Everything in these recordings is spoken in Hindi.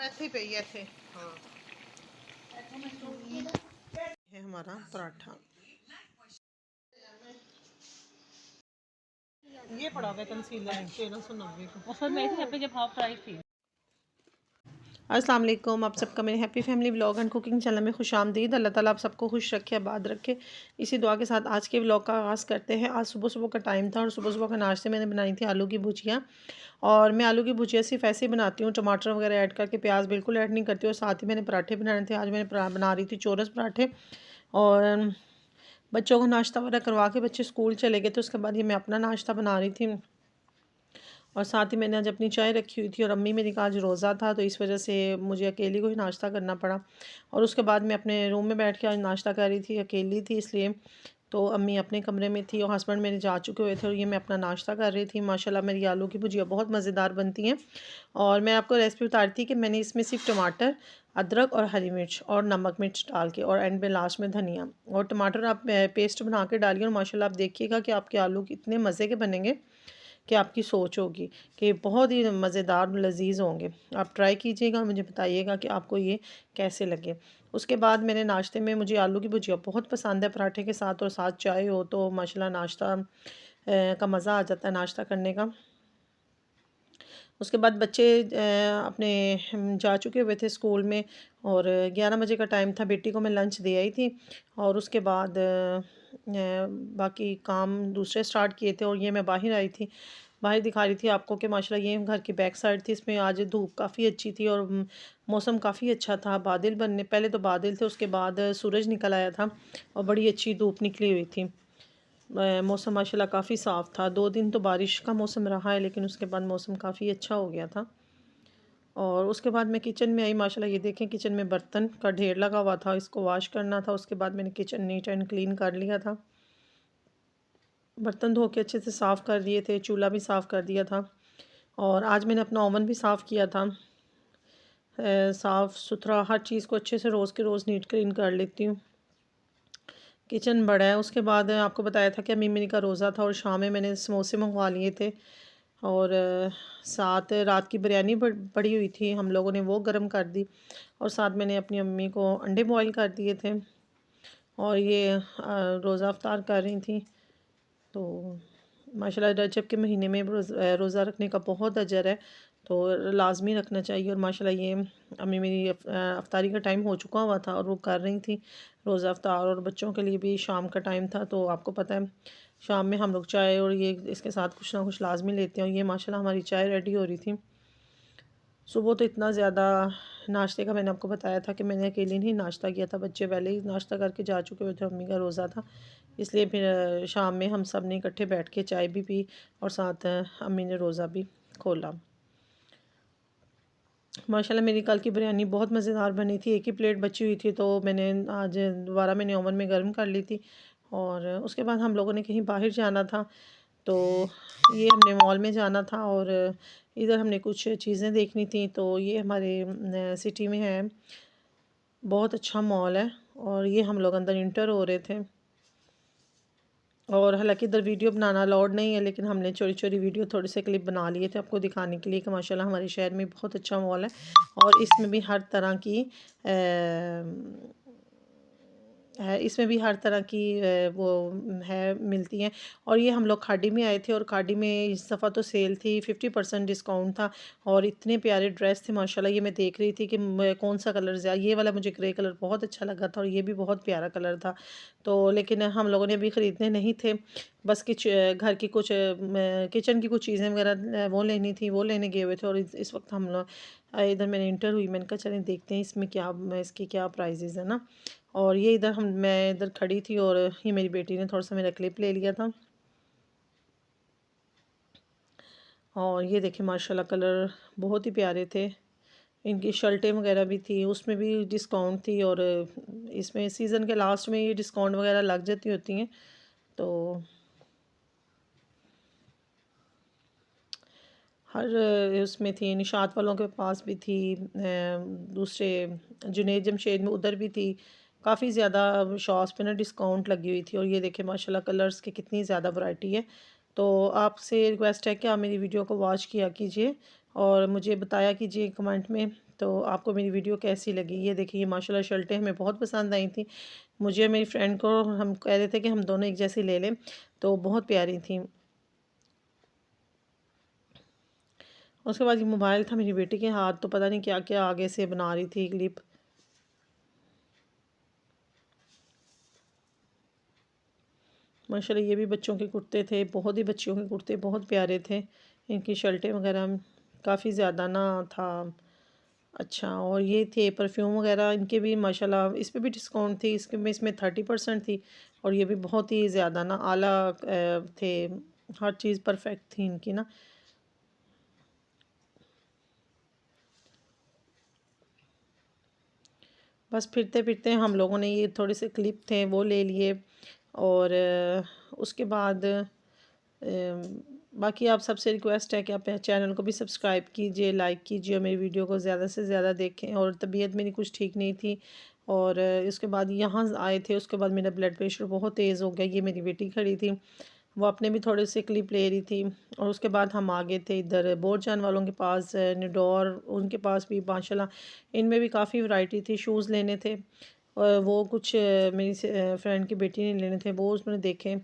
ऐसे पे ही ऐसे। हाँ, है हमारा पराठा। ये पड़ा हुआ कंसीलर 1390 का। ऑफर में थी अपने जब हाफ प्राइस थी। अस्सलाम वालेकुम, आप सबका मेरे happy family vlog and cooking channel में खुश आमदीद। अल्लाह ताला आप सबको खुश रखे, आबाद रखे। इसी दुआ के साथ आज के व्लॉग का आगाज़ करते हैं। आज सुबह सुबह का टाइम था और सुबह सुबह का नाश्ते मैंने बनाई थी आलू की भुजिया। और मैं आलू की भुजिया सिर्फ ऐसे ही बनाती हूँ, टमाटर वगैरह ऐड करके, प्याज बिल्कुल ऐड नहीं करती। और साथ ही मैंने पराठे बनाने थे। आज मैंने बना रही थी चौरस पराठे। और बच्चों को नाश्ता वगैरह करवा के बच्चे स्कूल चले गए, तो उसके बाद ये मैं अपना नाश्ता बना रही थी। और साथ ही मैंने आज अपनी चाय रखी हुई थी और अम्मी मेरी का आज रोज़ा था, तो इस वजह से मुझे अकेली को ही नाश्ता करना पड़ा। और उसके बाद मैं अपने रूम में बैठ के आज नाश्ता कर रही थी, अकेली थी इसलिए। तो अम्मी अपने कमरे में थी और हस्बैंड मेरे जा चुके हुए थे और ये मैं अपना नाश्ता कर रही थी। माशाल्लाह मेरी आलू की भुजिया बहुत मज़ेदार बनती हैं। और मैं आपको रेसिपी बता रही थी कि मैंने इसमें सिर्फ टमाटर, अदरक और हरी मिर्च और नमक मिर्च डाल के, और एंड में लास्ट में धनिया और टमाटर आप पेस्ट बना के डालिए। और माशाल्लाह आप देखिएगा कि आपके आलू कितने मज़े के बनेंगे कि आपकी सोच होगी कि बहुत ही मज़ेदार लजीज होंगे। आप ट्राई कीजिएगा, मुझे बताइएगा कि आपको ये कैसे लगे। उसके बाद मैंने नाश्ते में, मुझे आलू की भुजिया बहुत पसंद है पराठे के साथ, और साथ चाय हो तो माशाल्लाह नाश्ता का मज़ा आ जाता है नाश्ता करने का। उसके बाद बच्चे अपने जा चुके हुए थे स्कूल में। और 11 बजे का टाइम था, बेटी को मैं लंच दे आई थी। और उसके बाद बाकी काम दूसरे स्टार्ट किए थे और ये मैं बाहर आई थी। बाहर दिखा रही थी आपको कि माशाल्लाह ये घर की बैक साइड थी, इसमें आज धूप काफ़ी अच्छी थी और मौसम काफ़ी अच्छा था। बादल बनने, पहले तो बादल थे, उसके बाद सूरज निकल आया था और बड़ी अच्छी धूप निकली हुई थी। मौसम माशाल्लाह काफ़ी साफ़ था। 2 दिन तो बारिश का मौसम रहा है, लेकिन उसके बाद मौसम काफ़ी अच्छा हो गया था। और उसके बाद मैं किचन में आई। माशाल्लाह ये देखें, किचन में बर्तन का ढेर लगा हुआ था, इसको वॉश करना था। उसके बाद मैंने किचन नीट एंड क्लीन कर लिया था, बर्तन धो के अच्छे से साफ़ कर दिए थे, चूल्हा भी साफ़ कर दिया था। और आज मैंने अपना ओवन भी साफ़ किया था। साफ़ सुथरा हर चीज़ को अच्छे से रोज़ के रोज़ नीट क्लीन कर लेती हूँ। किचन बड़ा है। उसके बाद आपको बताया था कि अम्मी मेरी का रोज़ा था और शाम में मैंने समोसे मंगवा लिए थे। और साथ रात की बिरयानी पड़ी हुई थी, हम लोगों ने वो गर्म कर दी। और साथ मैंने अपनी अम्मी को अंडे बॉईल कर दिए थे। और ये रोज़ा अफ्तार कर रही थी। तो माशाल्लाह रजब के महीने में रोज़ा रखने का बहुत अजर है, तो लाजमी रखना चाहिए। और माशाल्लाह ये अम्मी मेरी अफ्तारी का टाइम हो चुका हुआ था और वो कर रही थी रोज़ा अफ्तार। और बच्चों के लिए भी शाम का टाइम था, तो आपको पता है शाम में हम लोग चाय और ये इसके साथ कुछ ना कुछ लाजमी लेते हैं। और ये माशाल्लाह हमारी चाय रेडी हो रही थी। सुबह तो इतना ज़्यादा नाश्ते का मैंने आपको बताया था कि मैंने अकेले नहीं नाश्ता किया था, बच्चे पहले ही नाश्ता करके जा चुके हुए थे, अम्मी का रोज़ा था। इसलिए फिर शाम में हम सब ने इकट्ठे बैठ के चाय भी पी और साथ अम्मी ने रोज़ा भी खोला। माशाल्लाह मेरी कल की बिरयानी बहुत मज़ेदार बनी थी। एक ही प्लेट बची हुई थी, तो मैंने आज दोबारा मैंने ओवन में गर्म कर ली थी। और उसके बाद हम लोगों ने कहीं बाहर जाना था, तो ये हमने मॉल में जाना था और इधर हमने कुछ चीज़ें देखनी थी। तो ये हमारे सिटी में है, बहुत अच्छा मॉल है। और ये हम लोग अंदर इंटर हो रहे थे। और हालांकि इधर वीडियो बनाना अलाउड नहीं है, लेकिन हमने चोरी चोरी वीडियो थोड़े से क्लिप बना लिए थे आपको दिखाने के लिए कि माशाल्लाह हमारे शहर में बहुत अच्छा मॉल है। और इसमें भी हर तरह की है, इसमें भी हर तरह की वो है मिलती हैं। और ये हम लोग खाड़ी में आए थे और खाड़ी में इस दफ़ा तो सेल थी, 50% डिस्काउंट था। और इतने प्यारे ड्रेस थे माशाल्लाह। ये मैं देख रही थी कि कौन सा कलर ज़्यादा, ये वाला मुझे ग्रे कलर बहुत अच्छा लगा था और ये भी बहुत प्यारा कलर था। तो लेकिन हम लोगों ने अभी ख़रीदने नहीं थे, बस घर की कुछ किचन की कुछ चीज़ें वगैरह वो लेनी थी, वो लेने गए हुए थे। और इस वक्त हम लोग इधर मैंने इंटर हुई, मैंने कहा चलें देखते हैं इसमें क्या, इसकी क्या प्राइजेज़ है ना। और ये इधर मैं इधर खड़ी थी और ये मेरी बेटी ने थोड़ा सा मेरा क्लिप ले लिया था। और ये देखिए माशाल्लाह कलर बहुत ही प्यारे थे। इनकी शर्टें वगैरह भी थी, उसमें भी डिस्काउंट थी। और इसमें सीज़न के लास्ट में ये डिस्काउंट वगैरह लग जाती होती हैं। तो हर उसमें थी, निशात वालों के पास भी थी, दूसरे जुनैद जमशेद में उधर भी थी। काफ़ी ज़्यादा शॉप्स पे ना डिस्काउंट लगी हुई थी। और ये देखें माशाल्लाह कलर्स की कितनी ज़्यादा वैरायटी है। तो आपसे रिक्वेस्ट है कि आप मेरी वीडियो को वॉच किया कीजिए और मुझे बताया कीजिए कमेंट में तो आपको मेरी वीडियो कैसी लगी। ये देखिए, ये माशाल्लाह शर्टें हमें बहुत पसंद आई थी, मुझे और मेरी फ्रेंड को। हम कह रहे थे कि हम दोनों एक जैसी ले लें, तो बहुत प्यारी थी। उसके बाद ये मोबाइल था मेरी बेटी के हाथ, तो पता नहीं क्या क्या आगे से बना रही थी क्लिप। माशाल्लाह ये भी बच्चों के कुर्ते थे, बहुत ही बच्चियों के कुर्ते बहुत प्यारे थे। इनकी शर्टें वगैरह काफ़ी ज़्यादा ना था अच्छा। और ये थे परफ्यूम वगैरह, इनके भी माशाल्लाह इस पे भी डिस्काउंट थी, इसके में इसमें 30% थी। और ये भी बहुत ही ज़्यादा ना आला थे, हर चीज़ परफेक्ट थी इनकी ना। बस फिरते फिरते हम लोगों ने ये थोड़े से क्लिप थे वो ले लिए। और उसके बाद बाकी आप सबसे रिक्वेस्ट है कि आप चैनल को भी सब्सक्राइब कीजिए, लाइक कीजिए और मेरी वीडियो को ज़्यादा से ज़्यादा देखें। और तबीयत मेरी कुछ ठीक नहीं थी, और उसके बाद यहाँ आए थे, उसके बाद मेरा ब्लड प्रेशर बहुत तेज़ हो गया। ये मेरी बेटी खड़ी थी, वो अपने भी थोड़े से क्लिप ले रही थी। और उसके बाद हम आ गए थे इधर बोरजान वालों के पास, निडोर, उनके पास भी माशाल्लाह इनमें भी काफ़ी वैरायटी थी। शूज़ लेने थे, और वो कुछ मेरी फ्रेंड की बेटी ने लेने थे, वो उसने देखे।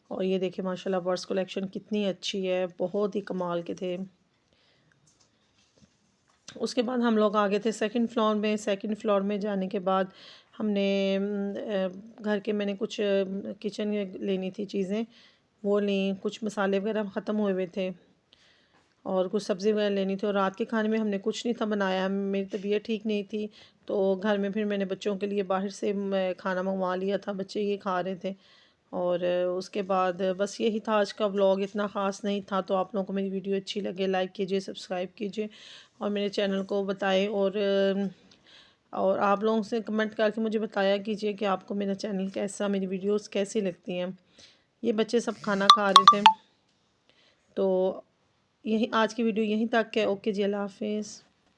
और ये देखे माशाल्लाह पर्स कलेक्शन कितनी अच्छी है, बहुत ही कमाल के थे। उसके बाद हम लोग आ गए थे सेकंड फ्लोर में। सेकंड फ्लोर में जाने के बाद हमने घर के, मैंने कुछ किचन में लेनी थी चीज़ें, वो ली। कुछ मसाले वगैरह ख़त्म हुए हुए थे, और कुछ सब्ज़ी वगैरह लेनी थी। और रात के खाने में हमने कुछ नहीं था बनाया, मेरी तबीयत ठीक नहीं थी, तो घर में फिर मैंने बच्चों के लिए बाहर से खाना मंगवा लिया था, बच्चे ये खा रहे थे। और उसके बाद बस यही था आज का व्लॉग, इतना ख़ास नहीं था। तो आप लोगों को मेरी वीडियो अच्छी लगे, लाइक कीजिए, सब्सक्राइब कीजिए और मेरे चैनल को बताएं। और आप लोगों से कमेंट करके मुझे बताया कीजिए कि आपको मेरा चैनल कैसा, मेरी वीडियोस कैसी लगती हैं। ये बच्चे सब खाना खा रहे थे। तो यही आज की वीडियो यहीं तक है। ओके जी, अल्लाह हाफिज़।